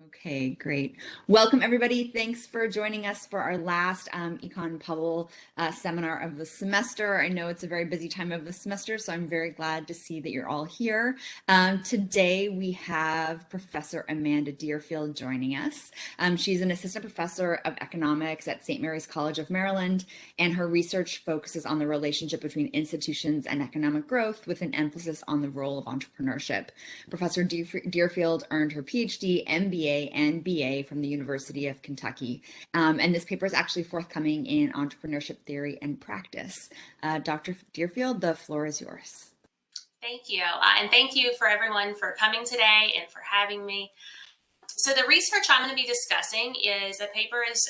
Okay, great. Welcome, everybody. Thanks for joining us for our last ECONPUBL seminar of the semester. I know it's a very busy time of the semester, so I'm very glad to see that you're all here. Today, we have Professor Amanda Deerfield joining us. She's an assistant professor of economics at St. Mary's College of Maryland, and her research focuses on the relationship between institutions and economic growth with an emphasis on the role of entrepreneurship. Professor Deerfield earned her PhD, MBA, and BA from the University of Kentucky. And this paper is actually forthcoming in Entrepreneurship Theory and Practice. Dr. Deerfield, the floor is yours. Thank you. And thank you for everyone for coming today and for having me. So the research I'm going to be discussing is a paper, as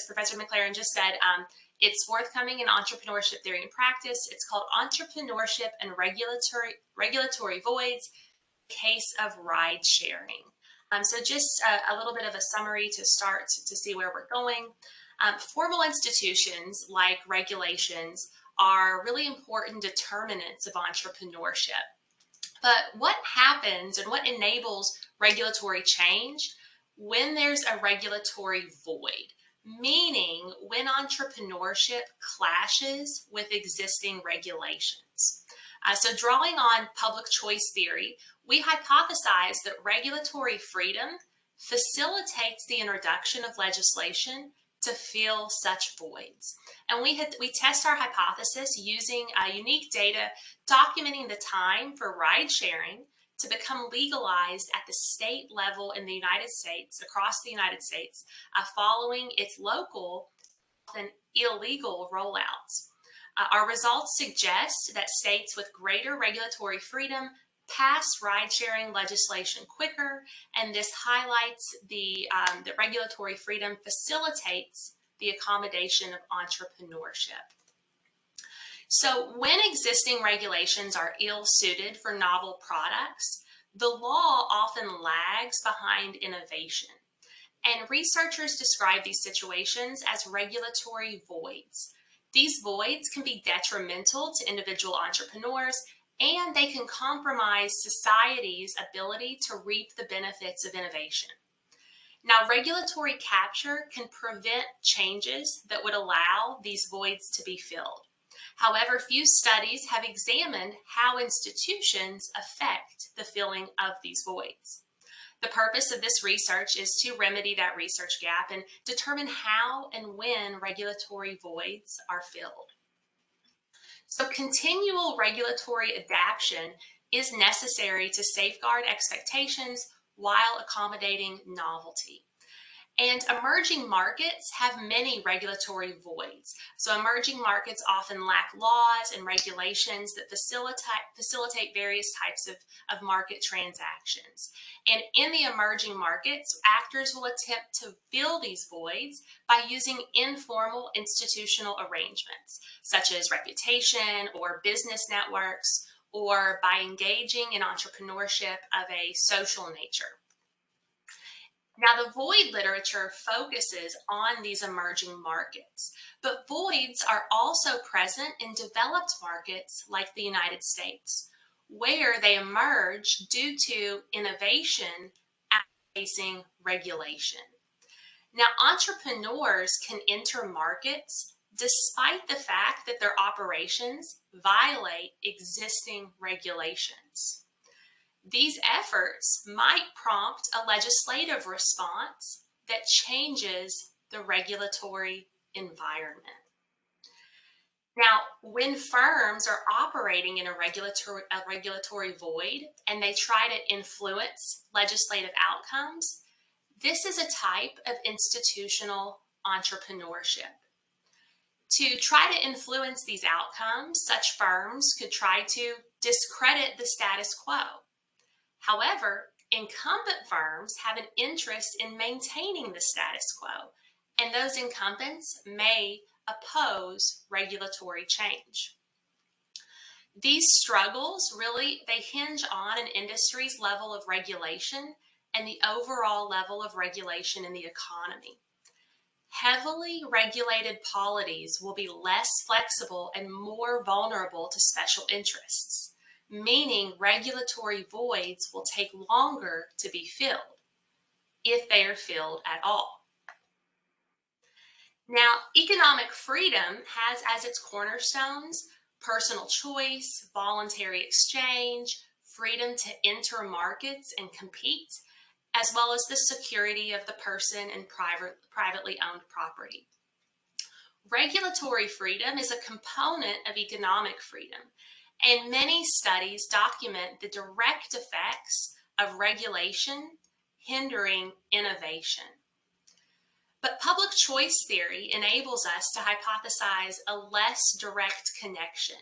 Professor McLaren just said, it's forthcoming in Entrepreneurship Theory and Practice. It's called Entrepreneurship and Regulatory Voids, Case of Ridesharing. So just a little bit of a summary to start to see where we're going. Formal institutions like regulations are really important determinants of entrepreneurship. But what happens and what enables regulatory change when there's a regulatory void, meaning when entrepreneurship clashes with existing regulations. So drawing on public choice theory, we hypothesize that regulatory freedom facilitates the introduction of legislation to fill such voids. And we test our hypothesis using unique data documenting the time for ride sharing to become legalized at the state level in the United States, across the United States, following its local and illegal rollouts. Our results suggest that states with greater regulatory freedom pass ride-sharing legislation quicker, and this highlights that regulatory freedom facilitates the accommodation of entrepreneurship. So when existing regulations are ill-suited for novel products, the law often lags behind innovation. And researchers describe these situations as regulatory voids. These voids can be detrimental to individual entrepreneurs, and they can compromise society's ability to reap the benefits of innovation. Now, regulatory capture can prevent changes that would allow these voids to be filled. However, few studies have examined how institutions affect the filling of these voids. The purpose of this research is to remedy that research gap and determine how and when regulatory voids are filled. So continual regulatory adaptation is necessary to safeguard expectations while accommodating novelty. And emerging markets have many regulatory voids. So emerging markets often lack laws and regulations that facilitate various types of market transactions. And in the emerging markets, actors will attempt to fill these voids by using informal institutional arrangements, such as reputation or business networks, or by engaging in entrepreneurship of a social nature. Now, the void literature focuses on these emerging markets, but voids are also present in developed markets like the United States, where they emerge due to innovation outpacing regulation. Now, entrepreneurs can enter markets despite the fact that their operations violate existing regulations. These efforts might prompt a legislative response that changes the regulatory environment. Now, when firms are operating in a regulatory void and they try to influence legislative outcomes, this is a type of institutional entrepreneurship. To try to influence these outcomes, such firms could try to discredit the status quo. However, incumbent firms have an interest in maintaining the status quo, and those incumbents may oppose regulatory change. These struggles they hinge on an industry's level of regulation and the overall level of regulation in the economy. Heavily regulated polities will be less flexible and more vulnerable to special interests, meaning regulatory voids will take longer to be filled. if they are filled at all. Now, economic freedom has as its cornerstones personal choice, voluntary exchange, freedom to enter markets and compete, as well as the security of the person and privately owned property. Regulatory freedom is a component of economic freedom, and many studies document the direct effects of regulation hindering innovation. But public choice theory enables us to hypothesize a less direct connection,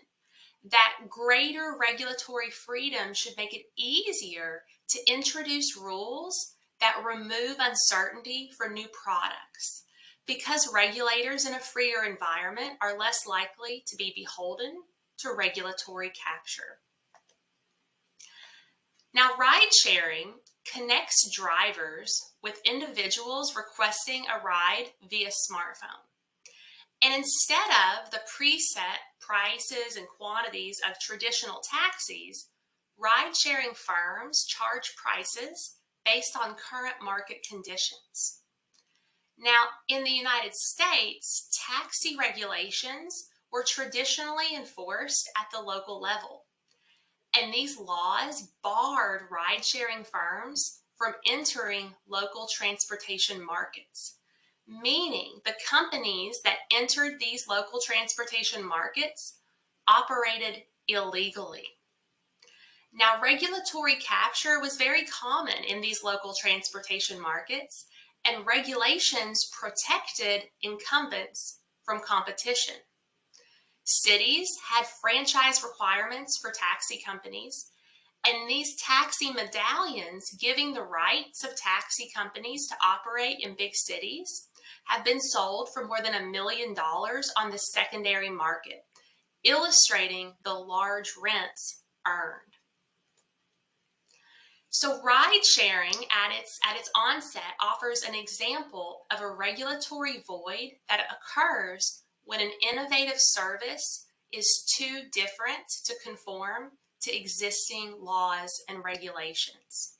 that greater regulatory freedom should make it easier to introduce rules that remove uncertainty for new products, because regulators in a freer environment are less likely to be beholden to regulatory capture. Now, ride sharing connects drivers with individuals requesting a ride via smartphone. And instead of the preset prices and quantities of traditional taxis, ride-sharing firms charge prices based on current market conditions. Now, in the United States, taxi regulations were traditionally enforced at the local level. And these laws barred ride-sharing firms from entering local transportation markets, meaning the companies that entered these local transportation markets operated illegally. Now, regulatory capture was very common in these local transportation markets, and regulations protected incumbents from competition. Cities had franchise requirements for taxi companies, and these taxi medallions giving the rights of taxi companies to operate in big cities have been sold for more than $1 million on the secondary market, illustrating the large rents earned. So ride sharing at its onset offers an example of a regulatory void that occurs when an innovative service is too different to conform to existing laws and regulations.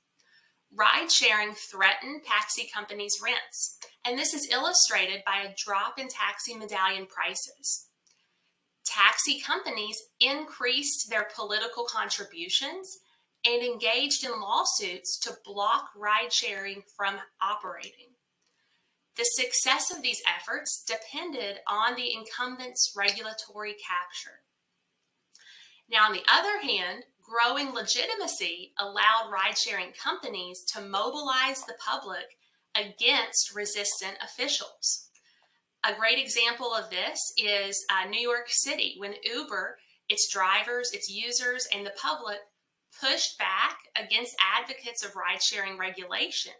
Ride sharing threatened taxi companies' rents, and this is illustrated by a drop in taxi medallion prices. Taxi companies increased their political contributions and engaged in lawsuits to block ride sharing from operating. The success of these efforts depended on the incumbent's regulatory capture. Now, on the other hand, growing legitimacy allowed ride-sharing companies to mobilize the public against resistant officials. A great example of this is New York City, when Uber, its drivers, its users, and the public pushed back against advocates of ride-sharing regulation.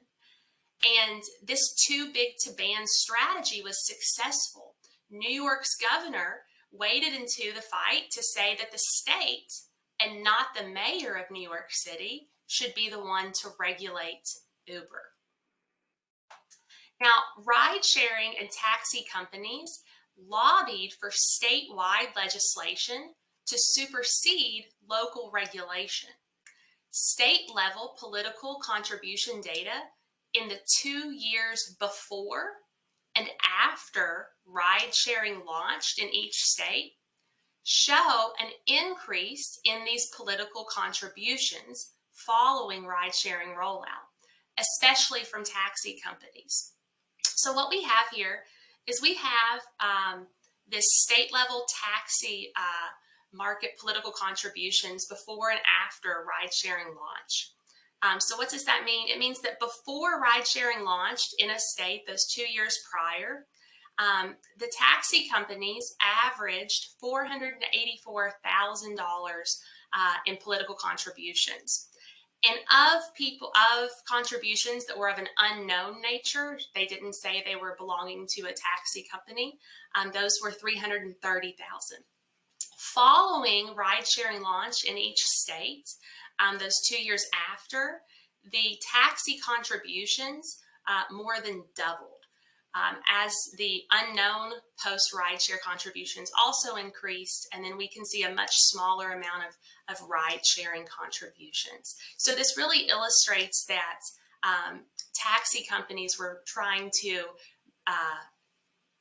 And this too big to ban strategy was successful. New York's governor waded into the fight to say that the state and not the mayor of New York City should be the one to regulate Uber. Now, ride sharing and taxi companies lobbied for statewide legislation to supersede local regulation. State-level political contribution data in the 2 years before and after ride-sharing launched in each state show an increase in these political contributions following ride-sharing rollout, especially from taxi companies. So what we have here is we have this state-level taxi market political contributions before and after ride-sharing launch. So what does that mean? It means that before ride-sharing launched in a state, those 2 years prior, the taxi companies averaged $484,000 in political contributions. And of contributions that were of an unknown nature, they didn't say they were belonging to a taxi company, those were $330,000. Following ride-sharing launch in each state, those 2 years after, the taxi contributions more than doubled, as the unknown post-rideshare contributions also increased, and then we can see a much smaller amount of ride-sharing contributions. So this really illustrates that taxi companies were trying to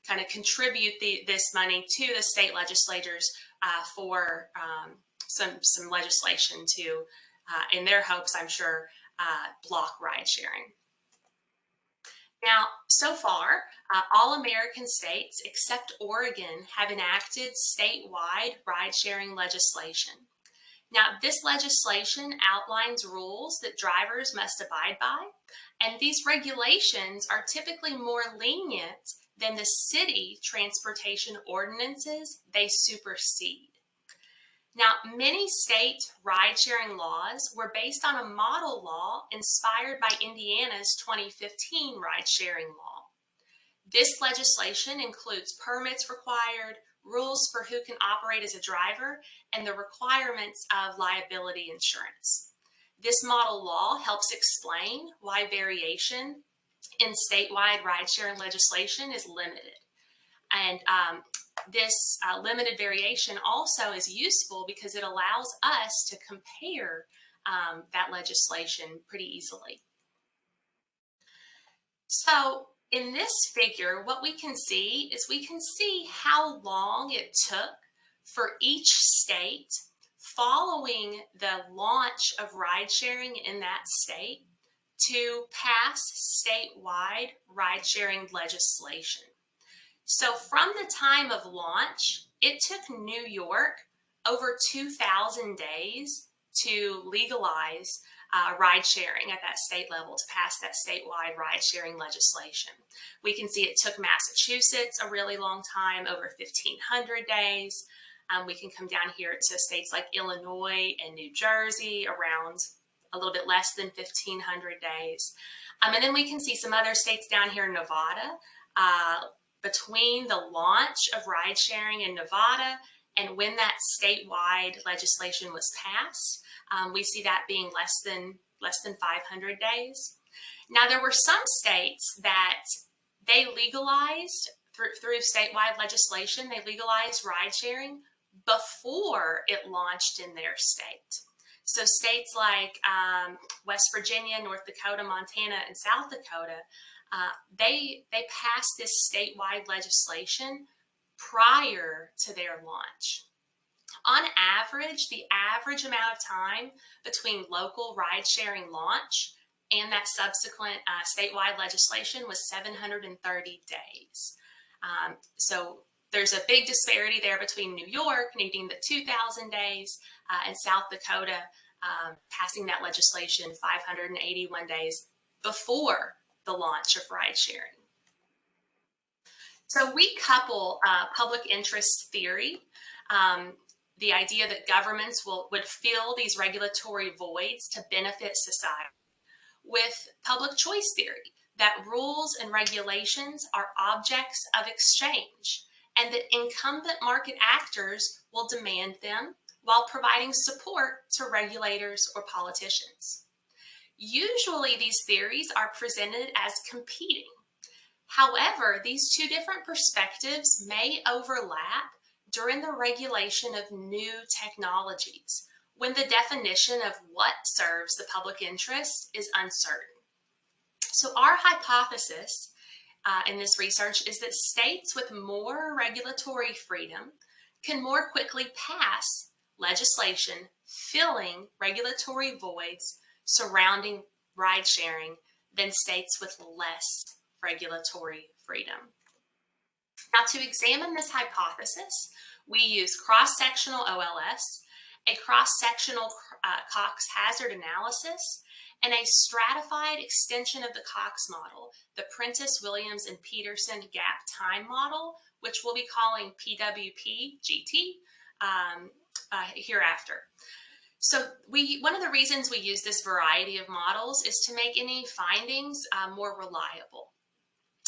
kind of contribute this money to the state legislators for some legislation to, in their hopes, I'm sure, block ride sharing. Now, so far, all American states except Oregon have enacted statewide ride-sharing legislation. Now, this legislation outlines rules that drivers must abide by, and these regulations are typically more lenient than the city transportation ordinances they supersede. Now, many state ride-sharing laws were based on a model law inspired by Indiana's 2015 ride-sharing law. This legislation includes permits required, rules for who can operate as a driver, and the requirements of liability insurance. This model law helps explain why variation in statewide ride-sharing legislation is limited. And this limited variation also is useful because it allows us to compare that legislation pretty easily. So in this figure, what we can see is we can see how long it took for each state following the launch of ride sharing in that state to pass statewide ride sharing legislation. So from the time of launch, it took New York over 2,000 days to legalize ride sharing at that state level, to pass that statewide ride sharing legislation. We can see it took Massachusetts a really long time, over 1,500 days. We can come down here to states like Illinois and New Jersey, around a little bit less than 1,500 days. And then we can see some other states down here in Nevada. Between the launch of ride sharing in Nevada and when that statewide legislation was passed, we see that being less than 500 days. Now, there were some states that they legalized through statewide legislation, they legalized ride sharing before it launched in their state. So states like West Virginia, North Dakota, Montana, and South Dakota, they passed this statewide legislation prior to their launch. On average, the average amount of time between local ride-sharing launch and that subsequent statewide legislation was 730 days. So there's a big disparity there between New York needing the 2,000 days and South Dakota passing that legislation 581 days before the launch of ride sharing. So we couple public interest theory, the idea that governments would fill these regulatory voids to benefit society, with public choice theory, that rules and regulations are objects of exchange, and that incumbent market actors will demand them while providing support to regulators or politicians. Usually these theories are presented as competing. However, these two different perspectives may overlap during the regulation of new technologies, when the definition of what serves the public interest is uncertain. So our hypothesis in this research is that states with more regulatory freedom can more quickly pass legislation filling regulatory voids surrounding ride sharing than states with less regulatory freedom. Now, to examine this hypothesis, we use cross-sectional OLS, a cross-sectional Cox hazard analysis, and a stratified extension of the Cox model, the Prentice, Williams, and Peterson gap time model, which we'll be calling PWP-GT hereafter. So one of the reasons we use this variety of models is to make any findings more reliable.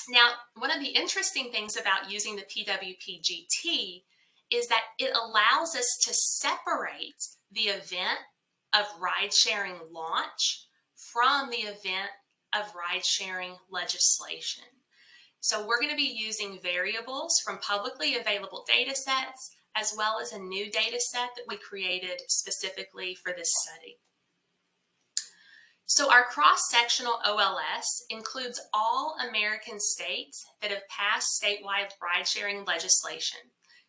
Now, one of the interesting things about using the PWP-GT is that it allows us to separate the event of ride-sharing launch from the event of ride-sharing legislation. So we're going to be using variables from publicly available data sets, as well as a new data set that we created specifically for this study. So our cross-sectional OLS includes all American states that have passed statewide ride-sharing legislation.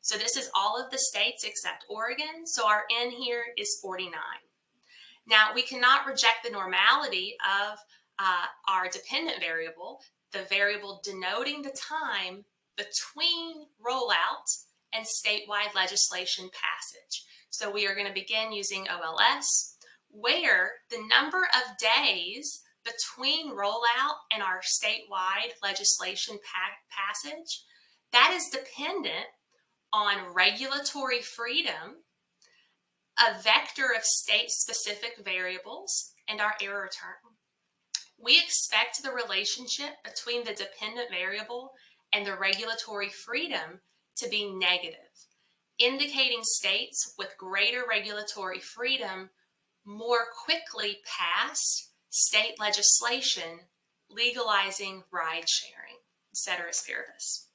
So this is all of the states except Oregon, so our N here is 49. Now, we cannot reject the normality of our dependent variable, the variable denoting the time between rollout and statewide legislation passage. So we are going to begin using OLS, where the number of days between rollout and our statewide legislation passage, that is dependent on regulatory freedom, a vector of state-specific variables, and our error term. We expect the relationship between the dependent variable and the regulatory freedom to be negative, indicating states with greater regulatory freedom more quickly pass state legislation legalizing ride sharing, ceteris paribus.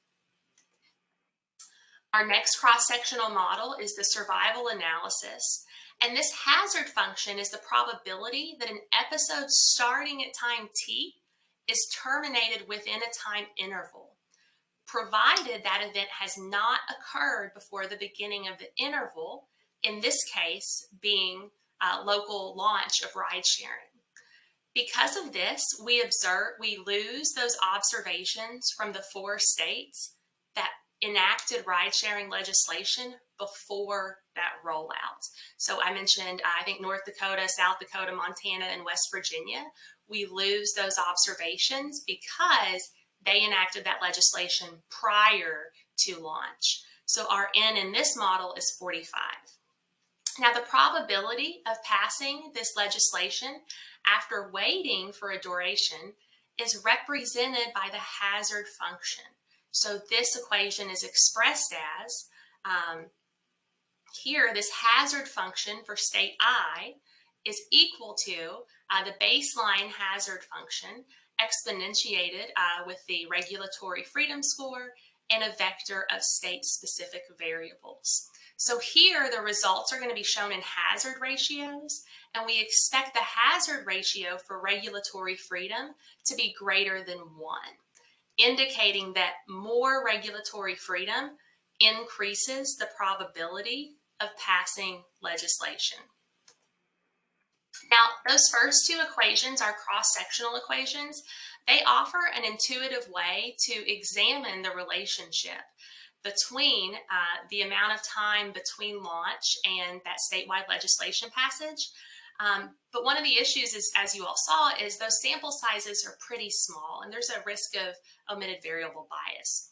Our next cross-sectional model is the survival analysis, and this hazard function is the probability that an episode starting at time t is terminated within a time interval, provided that event has not occurred before the beginning of the interval, in this case being local launch of ride sharing. Because of this, we lose those observations from the 4 states that enacted ride-sharing legislation before that rollout. So I mentioned, I think, North Dakota, South Dakota, Montana, and West Virginia. We lose those observations because they enacted that legislation prior to launch. So our N in this model is 45. Now, the probability of passing this legislation after waiting for a duration is represented by the hazard function. So this equation is expressed as, here, this hazard function for state I is equal to the baseline hazard function exponentiated with the regulatory freedom score and a vector of state-specific variables. So here, the results are going to be shown in hazard ratios, and we expect the hazard ratio for regulatory freedom to be greater than 1. Indicating that more regulatory freedom increases the probability of passing legislation. Now, those first 2 equations are cross-sectional equations. They offer an intuitive way to examine the relationship between the amount of time between launch and that statewide legislation passage. But one of the issues is, as you all saw, is those sample sizes are pretty small and there's a risk of omitted variable bias.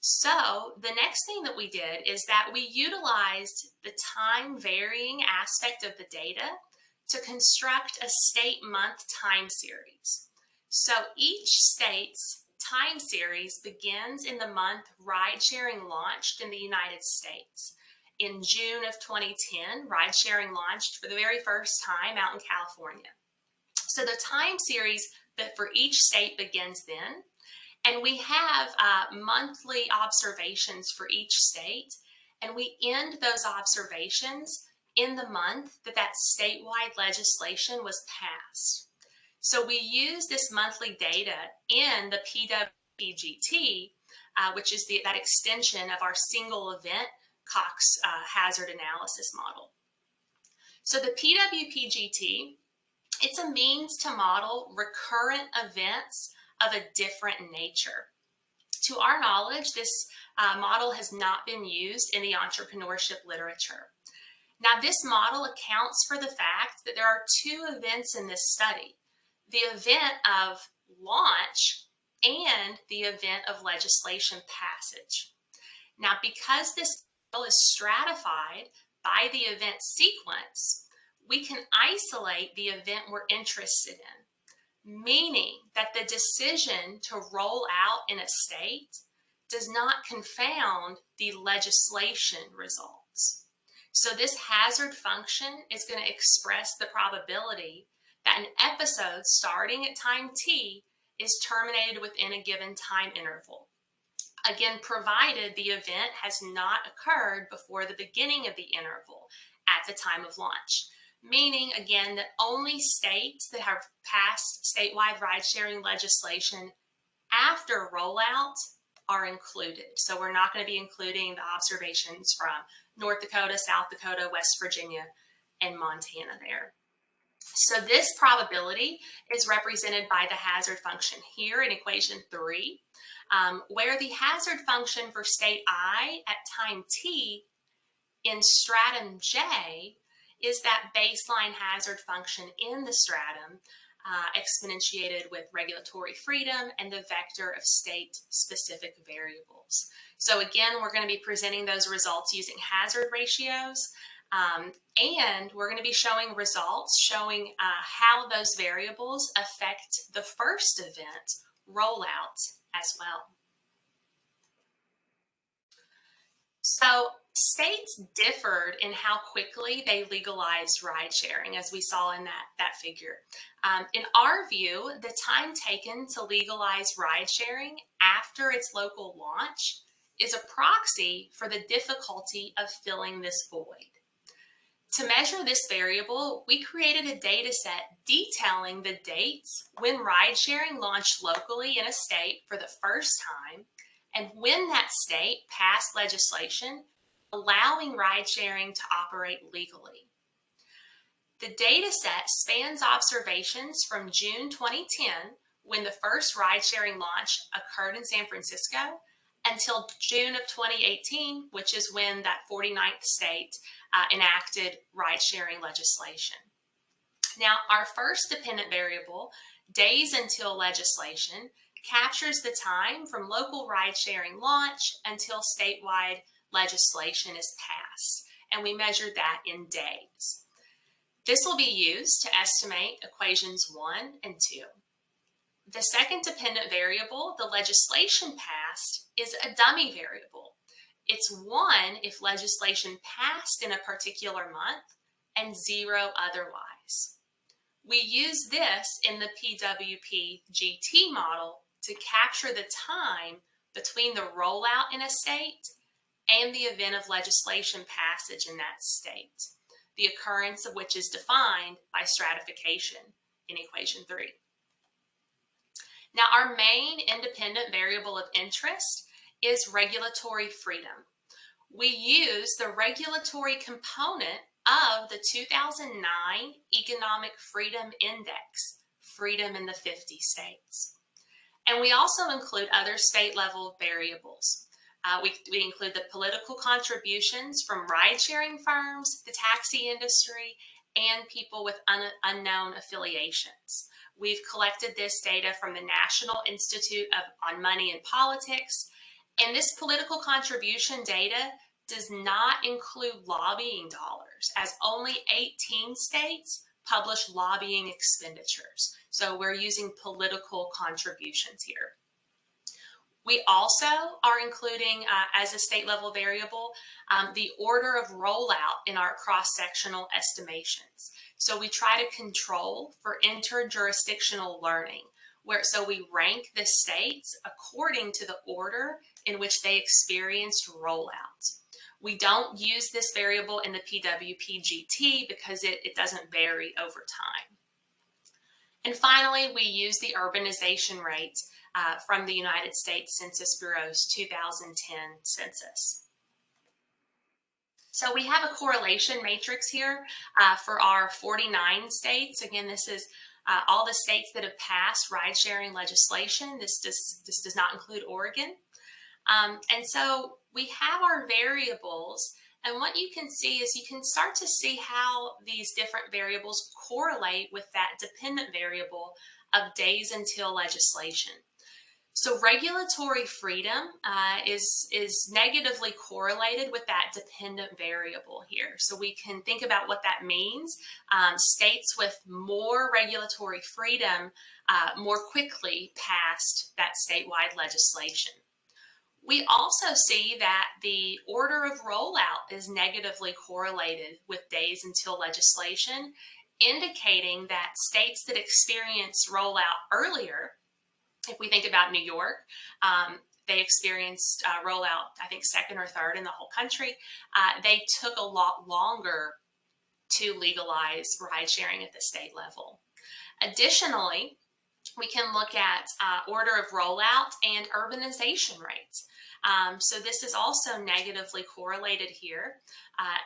So the next thing that we did is that we utilized the time varying aspect of the data to construct a state month time series. So each state's time series begins in the month ride sharing launched in the United States. In June of 2010, ride sharing launched for the very first time out in California. So the time series that for each state begins then, and we have monthly observations for each state, and we end those observations in the month that that statewide legislation was passed. So we use this monthly data in the PWPGT, which is that extension of our single event Cox hazard analysis model. So the PWPGT, it's a means to model recurrent events of a different nature. To our knowledge, this model has not been used in the entrepreneurship literature. Now, this model accounts for the fact that there are 2 events in this study, the event of launch and the event of legislation passage. Now, because this model is stratified by the event sequence, we can isolate the event we're interested in, meaning that the decision to roll out in a state does not confound the legislation results. So this hazard function is going to express the probability that an episode starting at time t is terminated within a given time interval. Again, provided the event has not occurred before the beginning of the interval at the time of launch. meaning, again, that only states that have passed statewide ride-sharing legislation after rollout are included. So we're not going to be including the observations from North Dakota, South Dakota, West Virginia, and Montana there. So this probability is represented by the hazard function here in equation 3, where the hazard function for state I at time t in stratum J is that baseline hazard function in the stratum exponentiated with regulatory freedom and the vector of state-specific variables. So again, we're going to be presenting those results using hazard ratios, and we're going to be showing results showing how those variables affect the first event, rollout, as well. So states differed in how quickly they legalized ride sharing, as we saw in that figure. In our view, the time taken to legalize ride sharing after its local launch is a proxy for the difficulty of filling this void. To measure this variable, we created a data set detailing the dates when ride sharing launched locally in a state for the first time and when that state passed legislation allowing ride sharing to operate legally. The data set spans observations from June 2010, when the first ride sharing launch occurred in San Francisco, until June of 2018, which is when that 49th state enacted ride sharing legislation. Now, our first dependent variable, days until legislation, captures the time from local ride sharing launch until statewide legislation is passed, and we measured that in days. This will be used to estimate equations 1 and 2. The second dependent variable, the legislation passed, is a dummy variable. It's 1 if legislation passed in a particular month and 0 otherwise. We use this in the PWP-GT model to capture the time between the rollout in a state and the event of legislation passage in that state, the occurrence of which is defined by stratification in equation 3. Now, our main independent variable of interest is regulatory freedom. We use the regulatory component of the 2009 Economic Freedom Index, freedom in the 50 states. And we also include other state-level variables. We include the political contributions from ride-sharing firms, the taxi industry, and people with unknown affiliations. We've collected this data from the National Institute on Money and Politics, and this political contribution data does not include lobbying dollars, as only 18 states publish lobbying expenditures. So we're using political contributions here. We also are including, as a state-level variable, the order of rollout in our cross-sectional estimations. So we try to control for interjurisdictional learning, so we rank the states according to the order in which they experienced rollout. We don't use this variable in the PWP-GT because it doesn't vary over time. And finally, we use the urbanization rate from the United States Census Bureau's 2010 census. So we have a correlation matrix here for our 49 states. Again, this is all the states that have passed ride-sharing legislation. This does not include Oregon. And so we have our variables, and what you can see is you can start to see how these different variables correlate with that dependent variable of days until legislation. So regulatory freedom is negatively correlated with that dependent variable here. So we can think about what that means. States with more regulatory freedom more quickly passed that statewide legislation. We also see that the order of rollout is negatively correlated with days until legislation, indicating that states that experience rollout earlier, if we think about New York, they experienced rollout, I think, second or third in the whole country. They took a lot longer to legalize ride sharing at the state level. Additionally, we can look at order of rollout and urbanization rates. So this is also negatively correlated here.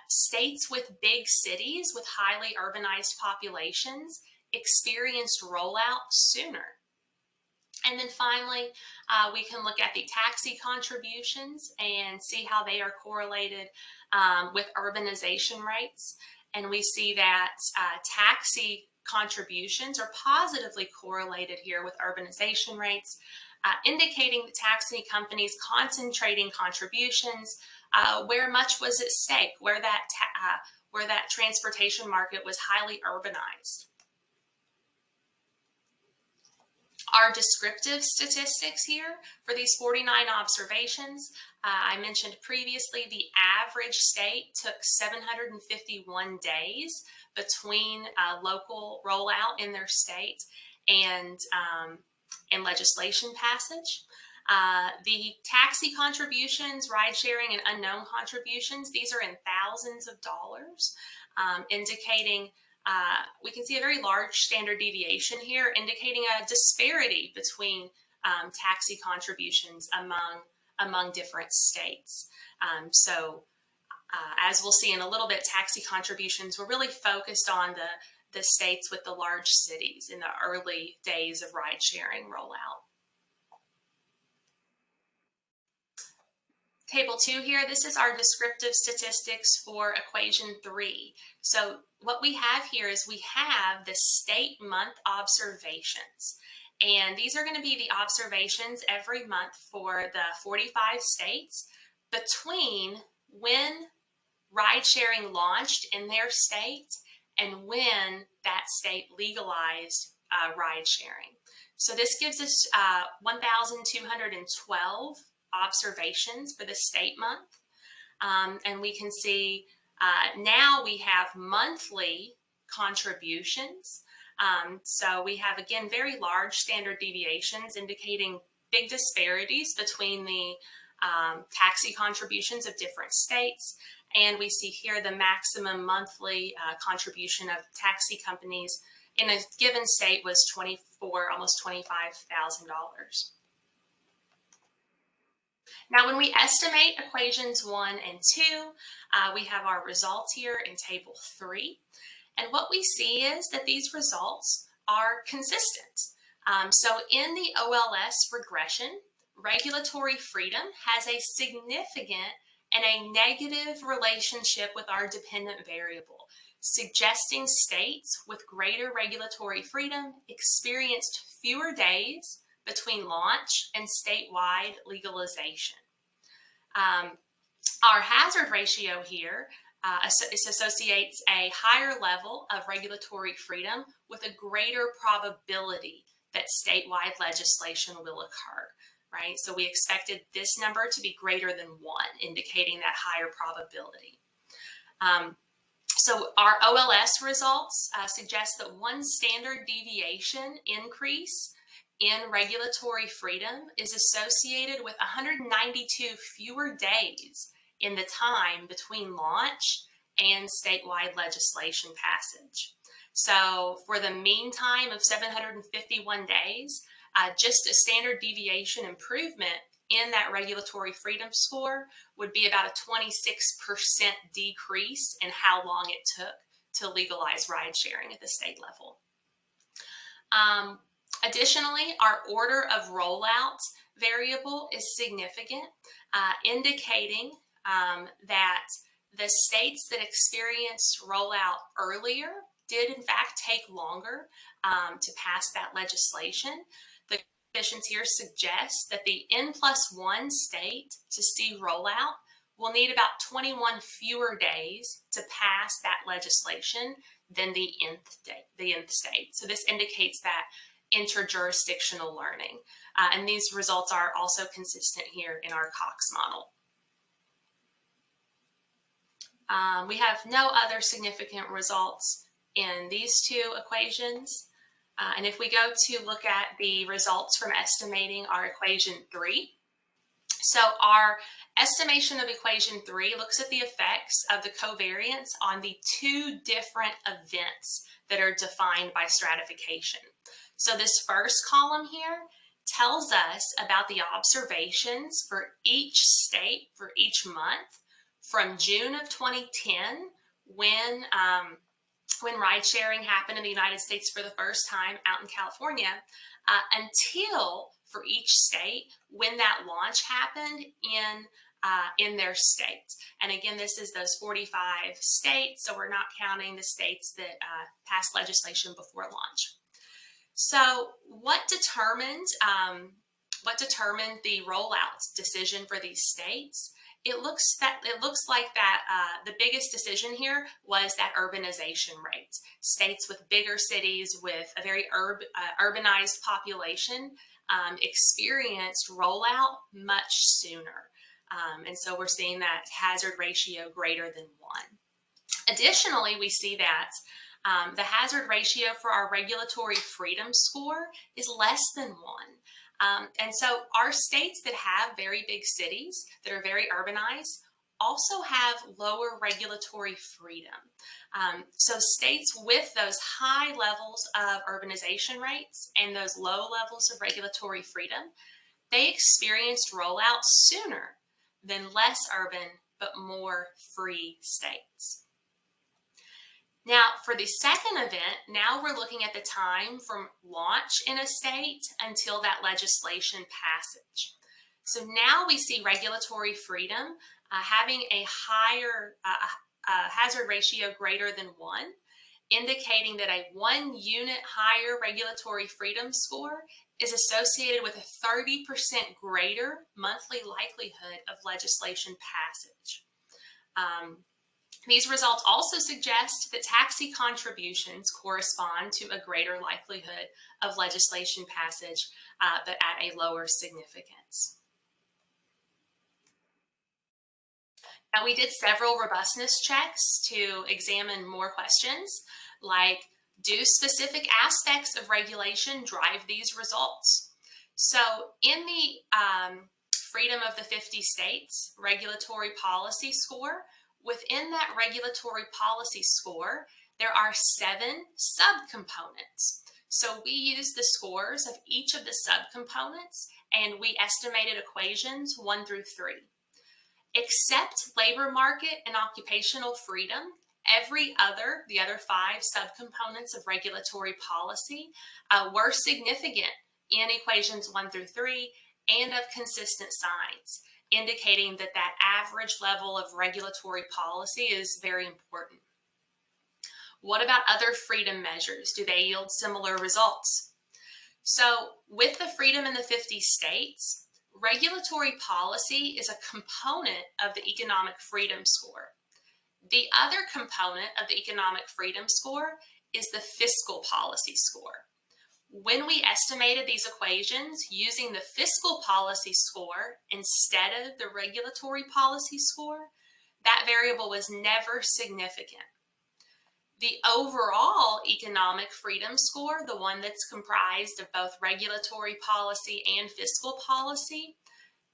States with big cities with highly urbanized populations experienced rollout sooner. And then finally, we can look at the taxi contributions and see how they are correlated with urbanization rates. And we see that taxi contributions are positively correlated here with urbanization rates, indicating the taxi companies concentrating contributions where much was at stake, where that transportation market was highly urbanized. Our descriptive statistics here for these 49 observations, I mentioned previously the average state took 751 days between local rollout in their state and legislation passage. The taxi contributions, ride sharing, and unknown contributions, these are in thousands of dollars, indicating we can see a very large standard deviation here, indicating a disparity between taxi contributions among different states. As we'll see in a little bit, taxi contributions were really focused on the states with the large cities in the early days of ride sharing rollout. Table 2 here, this is our descriptive statistics for equation 3. So what we have here is we have the state month observations. And these are going to be the observations every month for the 45 states between when ride sharing launched in their state and when that state legalized ride sharing. So this gives us 1,212 observations for the state month. And we can see now we have monthly contributions. So we have, again, very large standard deviations indicating big disparities between the taxi contributions of different states. And we see here the maximum monthly contribution of taxi companies in a given state was almost $25,000. Now, when we estimate equations 1 and 2, we have our results here in table 3. And what we see is that these results are consistent. So in the OLS regression, regulatory freedom has a significant and a negative relationship with our dependent variable, suggesting states with greater regulatory freedom experienced fewer days between launch and statewide legalization. Our hazard ratio here associates a higher level of regulatory freedom with a greater probability that statewide legislation will occur, right? So we expected this number to be greater than 1, indicating that higher probability. So our OLS results suggest that 1 standard deviation increase in regulatory freedom is associated with 192 fewer days in the time between launch and statewide legislation passage. So for the mean time of 751 days, just a standard deviation improvement in that regulatory freedom score would be about a 26% decrease in how long it took to legalize ride sharing at the state level. Additionally, our order of rollout variable is significant, indicating that the states that experienced rollout earlier did in fact take longer to pass that legislation. The conditions here suggest that the N+1 state to see rollout will need about 21 fewer days to pass that legislation than the nth state. So this indicates that interjurisdictional learning. And these results are also consistent here in our Cox model. We have no other significant results in these 2 equations. And if we go to look at the results from estimating our equation 3, So our estimation of equation 3 looks at the effects of the covariance on the two different events that are defined by stratification. So this first column here tells us about the observations for each state for each month from June of 2010, when ride sharing happened in the United States for the first time out in California, until for each state when that launch happened in their state. And again, this is those 45 states, so we're not counting the states that passed legislation before launch. So what determined the rollout decision for these states? It looks like that the biggest decision here was that urbanization rate. States with bigger cities with a very urbanized population experienced rollout much sooner. And so we're seeing that hazard ratio greater than 1. Additionally, we see that the hazard ratio for our regulatory freedom score is less than 1. And so our states that have very big cities that are very urbanized also have lower regulatory freedom. So states with those high levels of urbanization rates and those low levels of regulatory freedom, they experienced rollout sooner than less urban but more free states. Now, for the second event, now we're looking at the time from launch in a state until that legislation passage. So now we see regulatory freedom having a higher hazard ratio greater than 1, indicating that a 1 unit higher regulatory freedom score is associated with a 30% greater monthly likelihood of legislation passage. These results also suggest that taxi contributions correspond to a greater likelihood of legislation passage, but at a lower significance. Now, we did several robustness checks to examine more questions, like, do specific aspects of regulation drive these results? So in the Freedom of the 50 States regulatory policy score, within that regulatory policy score, there are 7 subcomponents. So we used the scores of each of the subcomponents, and we estimated equations 1 through 3. Except labor market and occupational freedom, the other 5 subcomponents of regulatory policy were significant in equations 1 through 3 and of consistent signs, indicating that that average level of regulatory policy is very important. What about other freedom measures? Do they yield similar results? So with the Freedom in the 50 States, regulatory policy is a component of the economic freedom score. The other component of the economic freedom score is the fiscal policy score. When we estimated these equations using the fiscal policy score instead of the regulatory policy score, that variable was never significant. The overall economic freedom score, the one that's comprised of both regulatory policy and fiscal policy,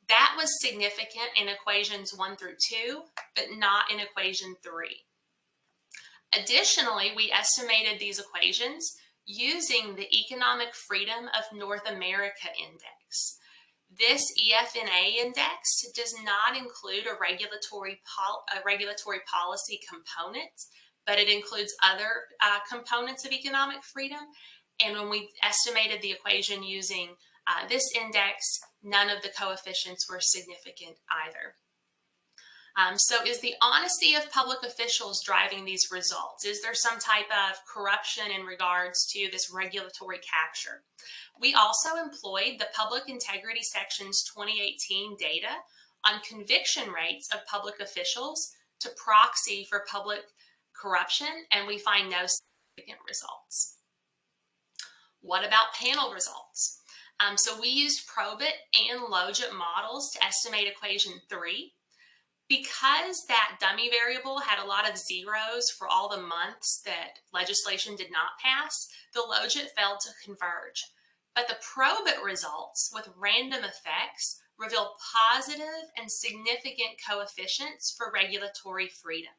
that was significant in equations 1 through 2, but not in equation 3. Additionally, we estimated these equations using the Economic Freedom of North America Index. This EFNA index does not include a regulatory policy component, but it includes other components of economic freedom. And when we estimated the equation using this index, none of the coefficients were significant either. So is the honesty of public officials driving these results? Is there some type of corruption in regards to this regulatory capture? We also employed the Public Integrity Section's 2018 data on conviction rates of public officials to proxy for public corruption, and we find no significant results. What about panel results? So we used Probit and Logit models to estimate equation 3. Because that dummy variable had a lot of zeros for all the months that legislation did not pass, the Logit failed to converge. but the probate results with random effects reveal positive and significant coefficients for regulatory freedom,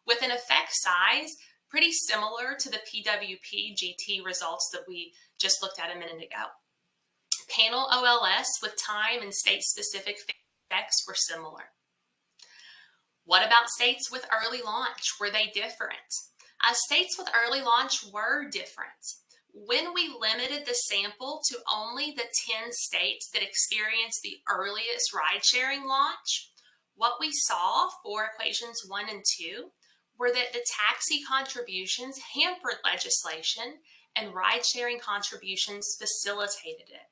with an effect size pretty similar to the PWP-GT results that we just looked at a minute ago. Panel OLS with time and state-specific effects were similar. What about states with early launch? Were they different? States with early launch were different. When we limited the sample to only the 10 states that experienced the earliest ride-sharing launch, what we saw for equations 1 and 2 were that the taxi contributions hampered legislation and ride-sharing contributions facilitated it.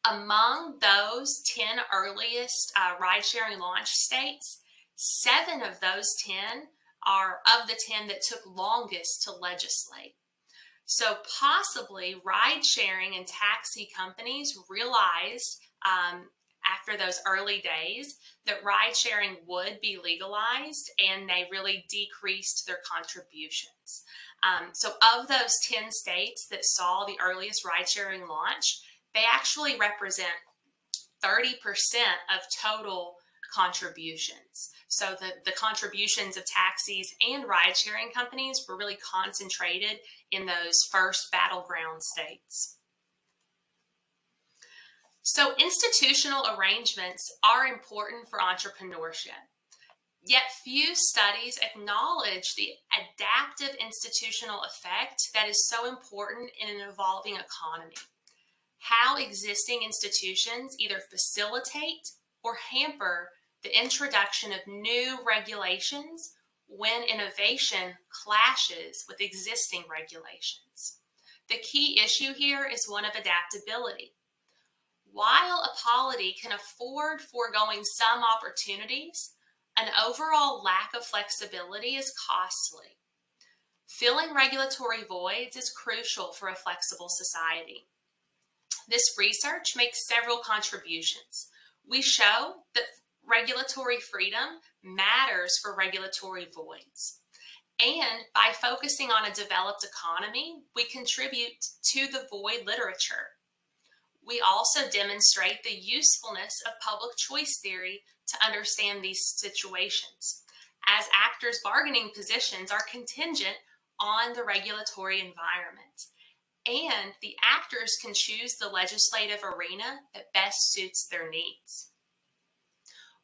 Among those 10 earliest ride-sharing launch states, 7 of those 10 are of the 10 that took longest to legislate. So possibly ride-sharing and taxi companies realized after those early days that ride-sharing would be legalized, and they really decreased their contributions. So of those 10 states that saw the earliest ride-sharing launch, they actually represent 30% of total contributions. So the contributions of taxis and ride-sharing companies were really concentrated in those first battleground states. So institutional arrangements are important for entrepreneurship, yet few studies acknowledge the adaptive institutional effect that is so important in an evolving economy. How existing institutions either facilitate or hamper the introduction of new regulations when innovation clashes with existing regulations. The key issue here is one of adaptability. While a polity can afford foregoing some opportunities, an overall lack of flexibility is costly. Filling regulatory voids is crucial for a flexible society. This research makes several contributions. We show that regulatory freedom matters for regulatory voids. And by focusing on a developed economy, we contribute to the void literature. We also demonstrate the usefulness of public choice theory to understand these situations, as actors' bargaining positions are contingent on the regulatory environment. And the actors can choose the legislative arena that best suits their needs.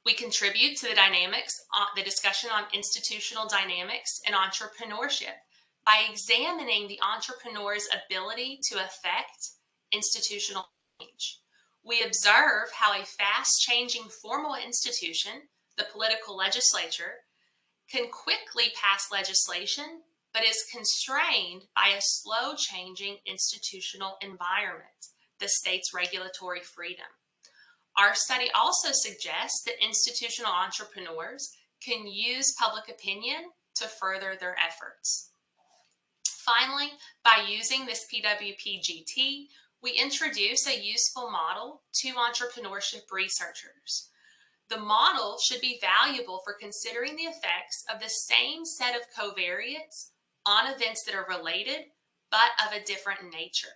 We contribute to the discussion on institutional dynamics and entrepreneurship by examining the entrepreneur's ability to affect institutional change. We observe how a fast-changing formal institution, the political legislature, can quickly pass legislation, but is constrained by a slow-changing institutional environment, the state's regulatory freedom. Our study also suggests that institutional entrepreneurs can use public opinion to further their efforts. Finally, by using this PWP-GT, we introduce a useful model to entrepreneurship researchers. The model should be valuable for considering the effects of the same set of covariates on events that are related, but of a different nature.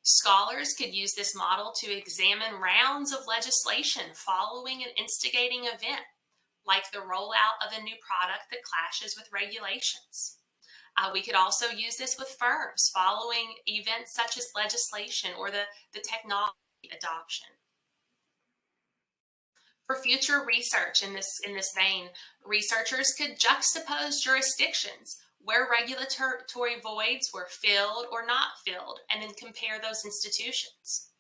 Scholars could use this model to examine rounds of legislation following an instigating event, like the rollout of a new product that clashes with regulations. We could also use this with firms following events such as legislation or the technology adoption. For future research in this vein, researchers could juxtapose jurisdictions where regulatory voids were filled or not filled, and then compare those institutions.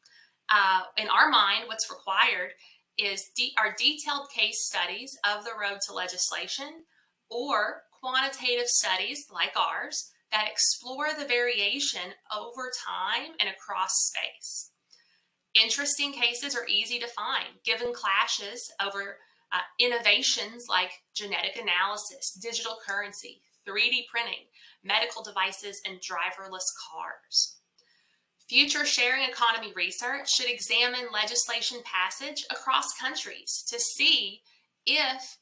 In our mind, what's required is our detailed case studies of the road to legislation, or quantitative studies like ours that explore the variation over time and across space. Interesting cases are easy to find, given clashes over innovations like genetic analysis, digital currency, 3D printing, medical devices, and driverless cars. Future sharing economy research should examine legislation passage across countries to see if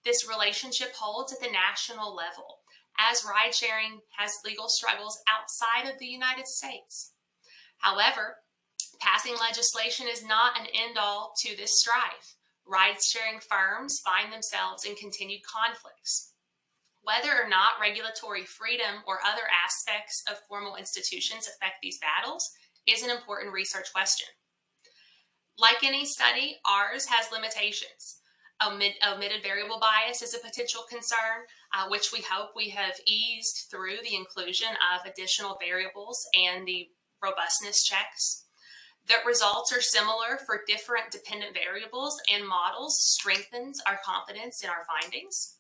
this relationship holds at the national level, as ride sharing has legal struggles outside of the United States. However, passing legislation is not an end-all to this strife. Ride-sharing firms find themselves in continued conflicts. Whether or not regulatory freedom or other aspects of formal institutions affect these battles is an important research question. Like any study, ours has limitations. Omitted variable bias is a potential concern, which we hope we have eased through the inclusion of additional variables and the robustness checks. The results are similar for different dependent variables and models strengthens our confidence in our findings.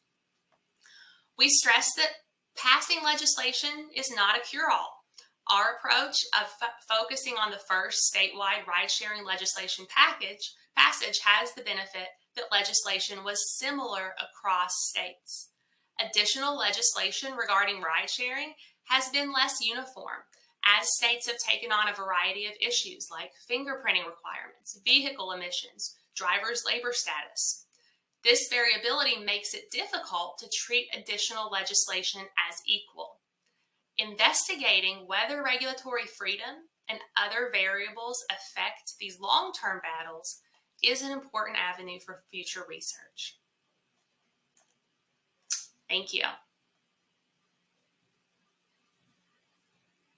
We stress that passing legislation is not a cure-all. Our approach of focusing on the first statewide ride-sharing legislation passage has the benefit that legislation was similar across states. Additional legislation regarding ride-sharing has been less uniform, as states have taken on a variety of issues like fingerprinting requirements, vehicle emissions, driver's labor status. This variability makes it difficult to treat additional legislation as equal. Investigating whether regulatory freedom and other variables affect these long-term battles is an important avenue for future research. Thank you.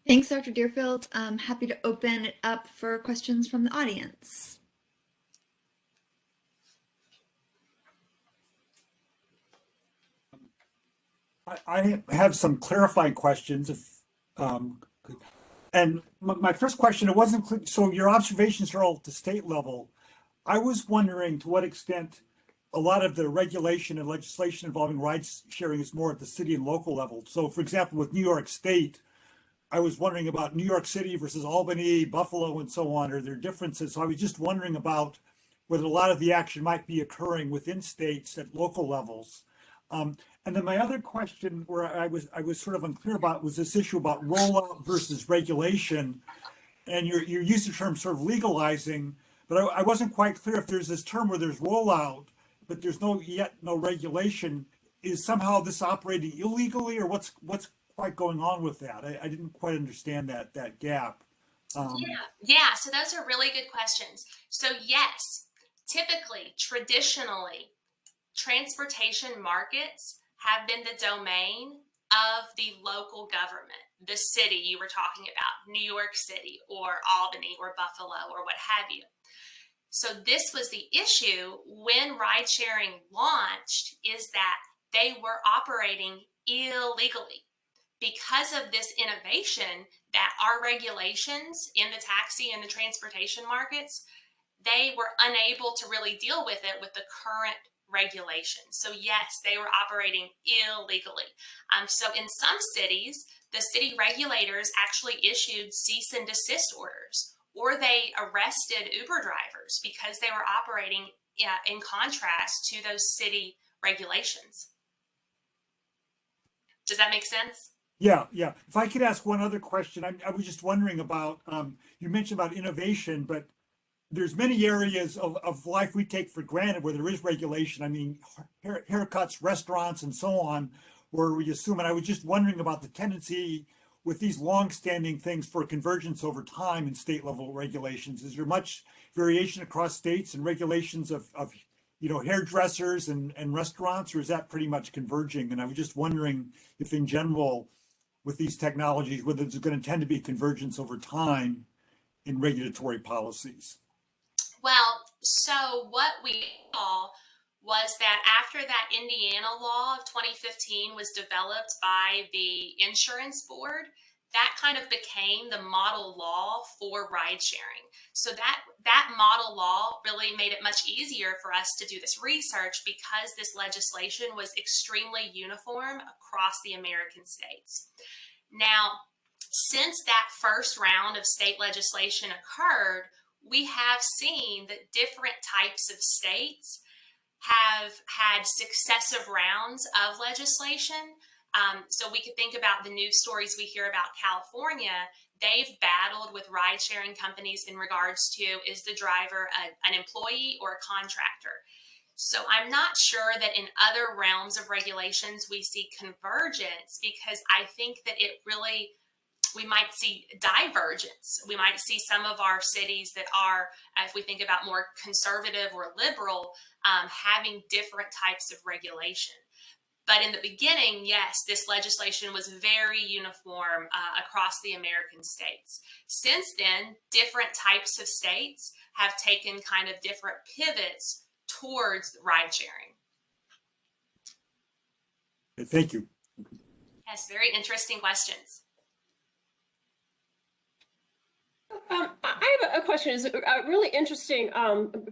Thanks, Dr. Deerfield. I'm happy to open it up for questions from the audience. I have some clarifying questions. And my first question, it wasn't clear. So your observations are all at the state level. I was wondering to what extent a lot of the regulation and legislation involving ride sharing is more at the city and local level. So for example, with New York State, I was wondering about New York City versus Albany, Buffalo, and so on. Are there differences? So I was just wondering about whether a lot of the action might be occurring within states at local levels. And then my other question, where I was sort of unclear about, was this issue about rollout versus regulation. And you used the term sort of legalizing, but I wasn't quite clear if there's this term where there's rollout, but there's no regulation. Is somehow this operating illegally, or what's quite going on with that? I didn't quite understand that gap. Yeah. So those are really good questions. So yes, typically, traditionally, transportation markets have been the domain of the local government, the city you were talking about, New York City or Albany or Buffalo or what have you. So this was the issue when ride sharing launched, is that they were operating illegally. Because of this innovation, that our regulations in the taxi and the transportation markets, they were unable to really deal with it with the current regulations. So yes, they were operating illegally. So in some cities, the city regulators actually issued cease and desist orders, or they arrested Uber drivers because they were operating in contrast to those city regulations. Does that make sense? Yeah. If I could ask one other question, I was just wondering about, you mentioned about innovation, but there's many areas of life we take for granted where there is regulation. I mean, haircuts, restaurants, and so on, where we assume, and I was just wondering about the tendency with these long-standing things for convergence over time in state level regulations. Is there much variation across states and regulations of hairdressers and restaurants, or is that pretty much converging? And I was just wondering if in general, with these technologies, whether there's going to tend to be convergence over time in regulatory policies. Well, so what we saw was that after that Indiana law of 2015 was developed by the insurance board, that kind of became the model law for ride sharing. So that model law really made it much easier for us to do this research because this legislation was extremely uniform across the American states. Now, since that first round of state legislation occurred, we have seen that different types of states have had successive rounds of legislation. So we could think about the news stories we hear about California. They've battled with ride-sharing companies in regards to, is the driver an employee or a contractor? So I'm not sure that in other realms of regulations we see convergence, because I think that it really we might see divergence. We might see some of our cities that are, if we think about more conservative or liberal, having different types of regulation. But in the beginning, yes, this legislation was very uniform across the American states. Since then, different types of states have taken kind of different pivots towards ride sharing. Thank you. Yes, very interesting questions. I have a question. It's a really interesting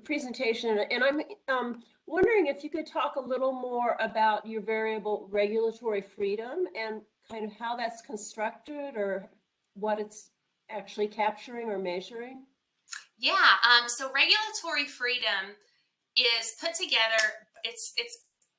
presentation, and I'm wondering if you could talk a little more about your variable regulatory freedom and kind of how that's constructed or what it's actually capturing or measuring. Yeah, so regulatory freedom is put together, it's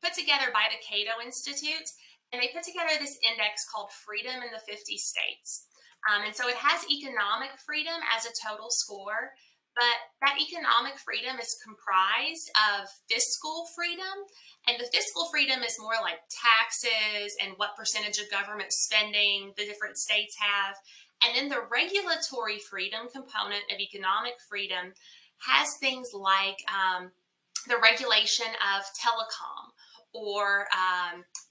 put together by the Cato Institute, and they put together this index called Freedom in the 50 States. And so it has economic freedom as a total score, but that economic freedom is comprised of fiscal freedom. And the fiscal freedom is more like taxes and what percentage of government spending the different states have. And then the regulatory freedom component of economic freedom has things like the regulation of telecom, or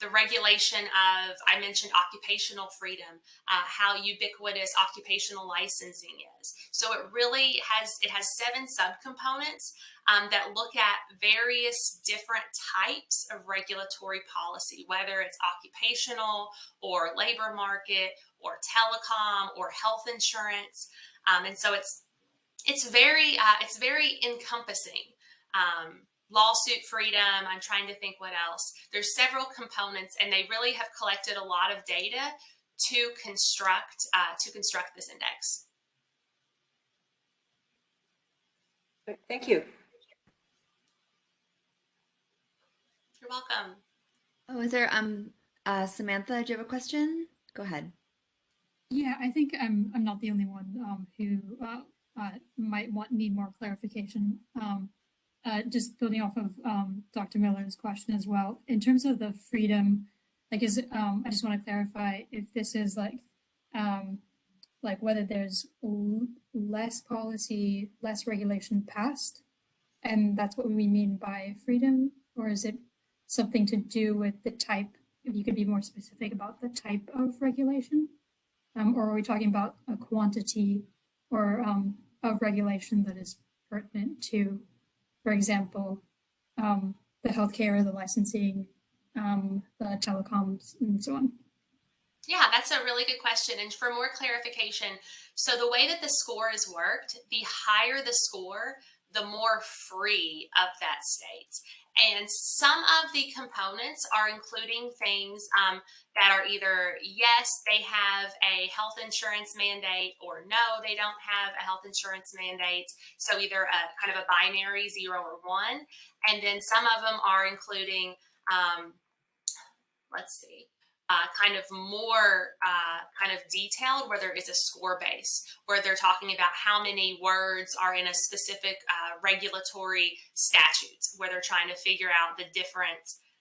the regulation of, I mentioned occupational freedom, how ubiquitous occupational licensing is. So it really has 7 subcomponents that look at various different types of regulatory policy, whether it's occupational or labor market or telecom or health insurance. And so it's very encompassing. Lawsuit freedom, I'm trying to think what else. There's several components, and they really have collected a lot of data to construct this index. Thank you. You're welcome. Oh, is there Samantha, do you have a question? Go ahead. Yeah, I think I'm not the only one who might need more clarification. Just building off of Dr. Miller's question as well, in terms of the freedom, like, is it, I just want to clarify if this is like whether there's less policy, less regulation passed, and that's what we mean by freedom, or is it something to do with the type? If you could be more specific about the type of regulation, or are we talking about a quantity or of regulation that is pertinent to, for example, the healthcare, the licensing, the telecoms, and so on? Yeah, that's a really good question. And for more clarification, so the way that the score is worked, the higher the score, the more free of that state. And some of the components are including things that are either, yes, they have a health insurance mandate, or no, they don't have a health insurance mandate. So either a kind of a binary 0 or 1. And then some of them are including, let's see, kind of more kind of detailed, where there is a score base, where they're talking about how many words are in a specific regulatory statute, where they're trying to figure out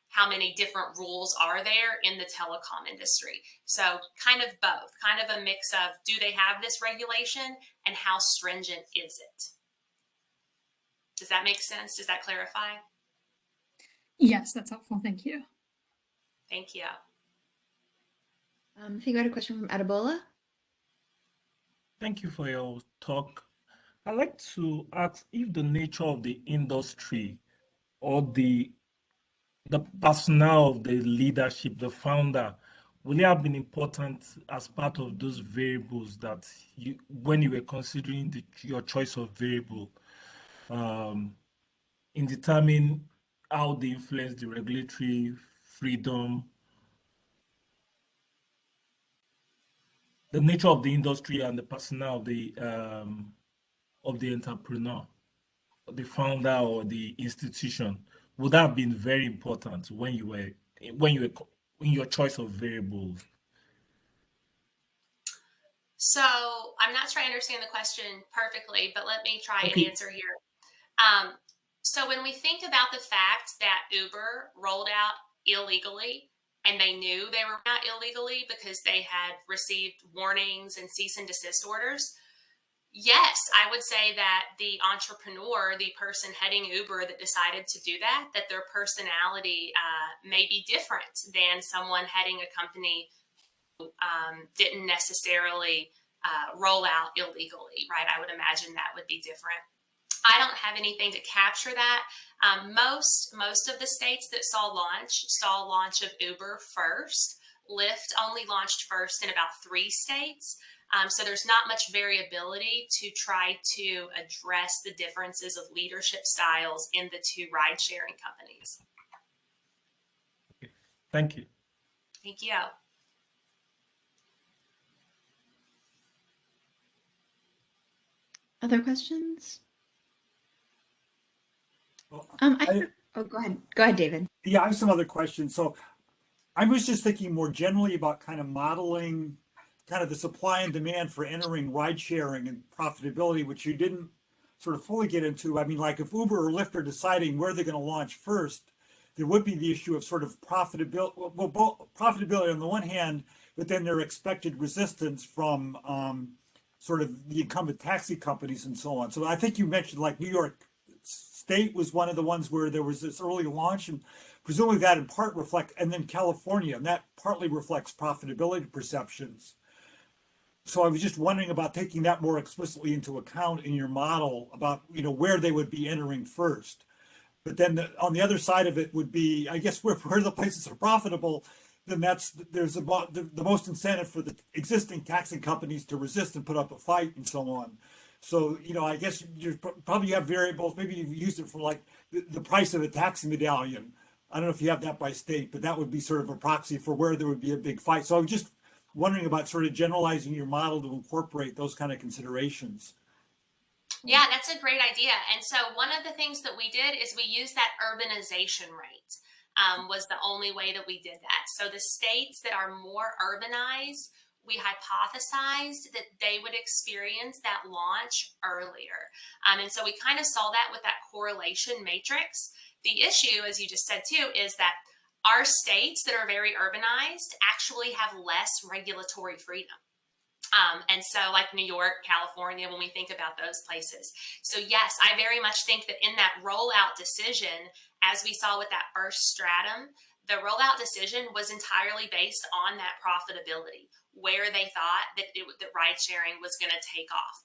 how many different rules are there in the telecom industry. So kind of both, kind of a mix of, do they have this regulation and how stringent is it? Does that make sense? Does that clarify? Yes, that's helpful. Thank you. Thank you. I think we had a question from Adebola. Thank you for your talk. I'd like to ask if the nature of the industry or the personnel of the leadership, the founder, will it have been important as part of those variables that when you were considering your choice of variable, in determining how they influence the regulatory freedom, the nature of the industry, and the personnel of the entrepreneur, the founder, or the institution? Would that have been very important when you were in your choice of variables? So I'm not sure I understand the question perfectly, but let me try and answer here. So when we think about the fact that Uber rolled out illegally and they knew they were not illegally because they had received warnings and cease and desist orders. Yes, I would say that the entrepreneur, the person heading Uber that decided to do that, that their personality may be different than someone heading a company who didn't necessarily roll out illegally, right? I would imagine that would be different. I don't have anything to capture that. Most of the states that saw launch of Uber first. Lyft only launched first in about 3 states. So there's not much variability to try to address the differences of leadership styles in the 2 ride-sharing companies. Okay. Thank you. Thank you. Other questions? Well, Go ahead. Go ahead, David. Yeah, I have some other questions. So I was just thinking more generally about kind of modeling kind of the supply and demand for entering ride sharing and profitability, which you didn't sort of fully get into. I mean, like if Uber or Lyft are deciding where they're going to launch first, there would be the issue of sort of profitability, profitability on the one hand, but then their expected resistance from sort of the incumbent taxi companies and so on. So I think you mentioned like New York State was one of the ones where there was this early launch, and presumably that in part and then California, and that partly reflects profitability perceptions. So I was just wondering about taking that more explicitly into account in your model about, where they would be entering first. But then on the other side of it would be, I guess, where the places are profitable, then there's about the most incentive for the existing taxi companies to resist and put up a fight and so on. So, I guess you probably have variables. Maybe you've used it for like the price of a taxi medallion. I don't know if you have that by state, but that would be sort of a proxy for where there would be a big fight. So I was just wondering about sort of generalizing your model to incorporate those kind of considerations. Yeah, that's a great idea. And so one of the things that we did is we used that urbanization rate was the only way that we did that. So the states that are more urbanized, we hypothesized that they would experience that launch earlier. And so we kind of saw that with that correlation matrix. The issue, as you just said too, is that our states that are very urbanized actually have less regulatory freedom. And so like New York, California, when we think about those places. So yes, I very much think that in that rollout decision, as we saw with that first stratum, the rollout decision was entirely based on that profitability, where they thought that ride sharing was going to take off.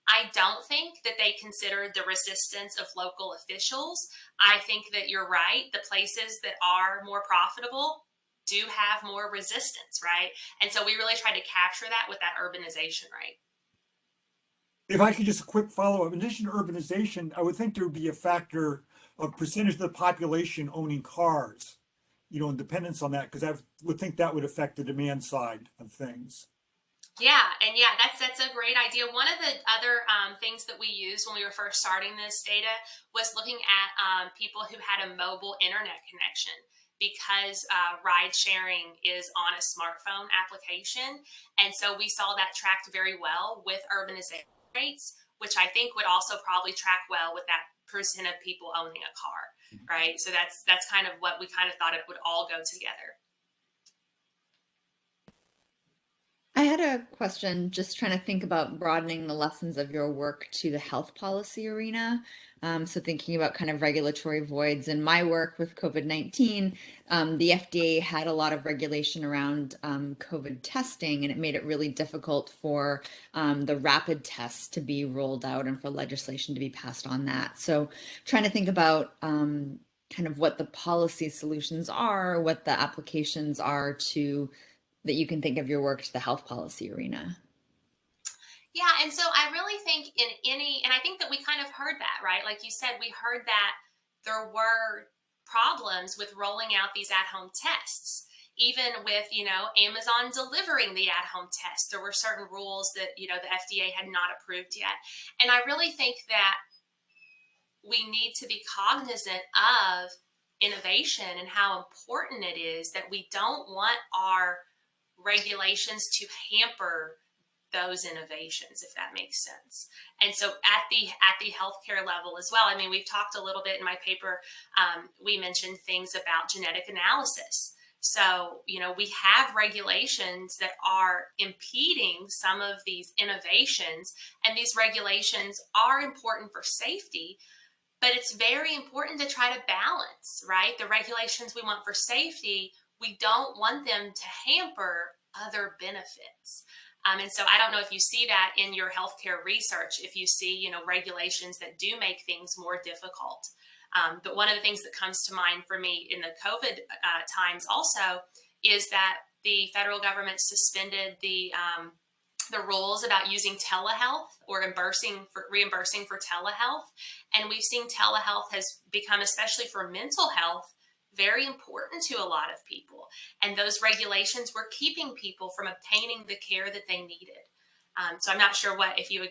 I don't think that they considered the resistance of local officials. I think that you're right. The places that are more profitable do have more resistance, right? And so we really tried to capture that with that urbanization rate. If I could just a quick follow-up, in addition to urbanization, I would think there would be a factor of percentage of the population owning cars, and dependence on that, because I would think that would affect the demand side of things. Yeah, and yeah, that's a great idea. One of the other things that we used when we were first starting this data was looking at people who had a mobile internet connection, because ride sharing is on a smartphone application. And so we saw that tracked very well with urbanization rates, which I think would also probably track well with that percent of people owning a car, right? So that's kind of what we kind of thought it would all go together. I had a question, just trying to think about broadening the lessons of your work to the health policy arena. So thinking about kind of regulatory voids. In my work with COVID-19, the FDA had a lot of regulation around COVID testing, and it made it really difficult for the rapid tests to be rolled out and for legislation to be passed on that. So trying to think about kind of what the policy solutions are, what the applications are that you can think of your work to the health policy arena. Yeah, and so I really think and I think that we kind of heard that, right? Like you said, we heard that there were problems with rolling out these at-home tests. Even with, Amazon delivering the at-home test, there were certain rules that, the FDA had not approved yet. And I really think that we need to be cognizant of innovation and how important it is that we don't want our regulations to hamper those innovations, if that makes sense. And so at the healthcare level as well, I mean, we've talked a little bit in my paper, we mentioned things about genetic analysis, So, we have regulations that are impeding some of these innovations, and these regulations are important for safety, but it's very important to try to balance, right? The regulations we want for safety, we don't want them to hamper other benefits. And so I don't know if you see that in your healthcare research, if you see, regulations that do make things more difficult. But one of the things that comes to mind for me in the COVID times also is that the federal government suspended the rules about using telehealth or reimbursing for telehealth. And we've seen telehealth has become, especially for mental health, very important to a lot of people. And those regulations were keeping people from obtaining the care that they needed. So I'm not sure what your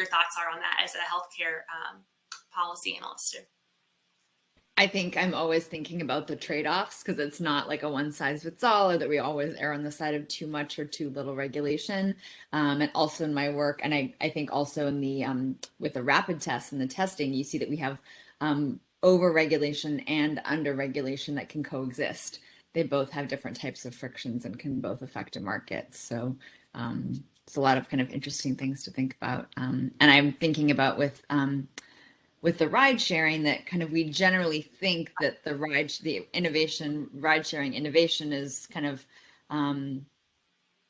thoughts are on that as a healthcare policy analyst. I think I'm always thinking about the trade-offs, because it's not like a one size fits all, or that we always err on the side of too much or too little regulation. And also in my work, and I think also in the with the rapid tests and the testing, you see that we have over-regulation and under-regulation that can coexist. They both have different types of frictions and can both affect a market. So it's a lot of kind of interesting things to think about. And I'm thinking about with the ride sharing, that kind of we generally think that the ride sharing innovation is kind of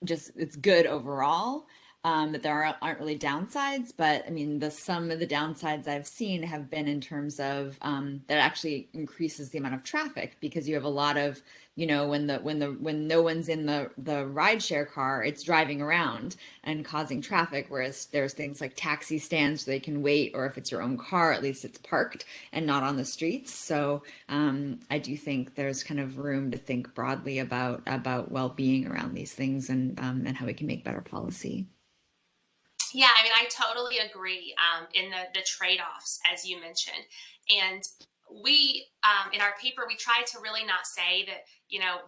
just, it's good overall, that there aren't really downsides. But I mean, some of the downsides I've seen have been in terms of that actually increases the amount of traffic, because you have a lot of, when no one's in the rideshare car, it's driving around and causing traffic. Whereas there's things like taxi stands where they can wait, or if it's your own car, at least it's parked and not on the streets. So I do think there's kind of room to think broadly about well-being around these things, and how we can make better policy. Yeah, I mean, I totally agree in the trade-offs, as you mentioned. And we, in our paper, we try to really not say that,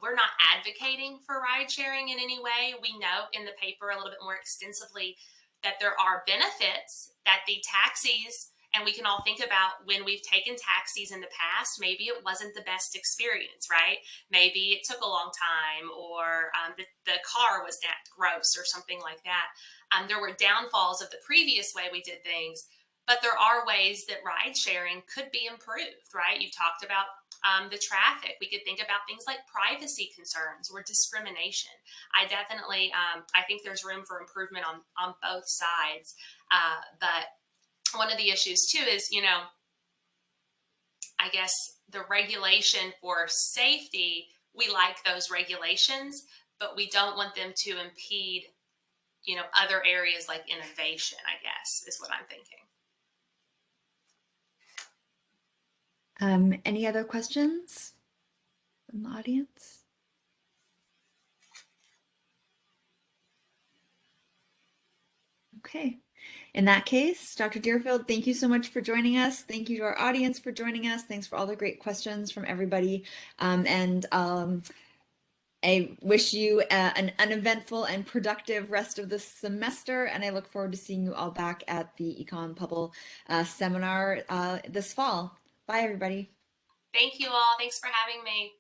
we're not advocating for ride sharing in any way. We note in the paper a little bit more extensively that there are benefits that the taxis, and we can all think about when we've taken taxis in the past, maybe it wasn't the best experience, right? Maybe it took a long time, or the car was gross or something like that. There were downfalls of the previous way we did things, but there are ways that ride sharing could be improved, right? You've talked about the traffic. We could think about things like privacy concerns or discrimination. I definitely, I think there's room for improvement on both sides. But one of the issues too is, I guess the regulation for safety, we like those regulations, but we don't want them to impede, other areas like innovation, I guess, is what I'm thinking. Any other questions from the audience? Okay. In that case, Dr. Deerfield, thank you so much for joining us. Thank you to our audience for joining us. Thanks for all the great questions from everybody. I wish you an uneventful and productive rest of the semester, and I look forward to seeing you all back at the ECONPUBL seminar this fall. Bye, everybody. Thank you all. Thanks for having me.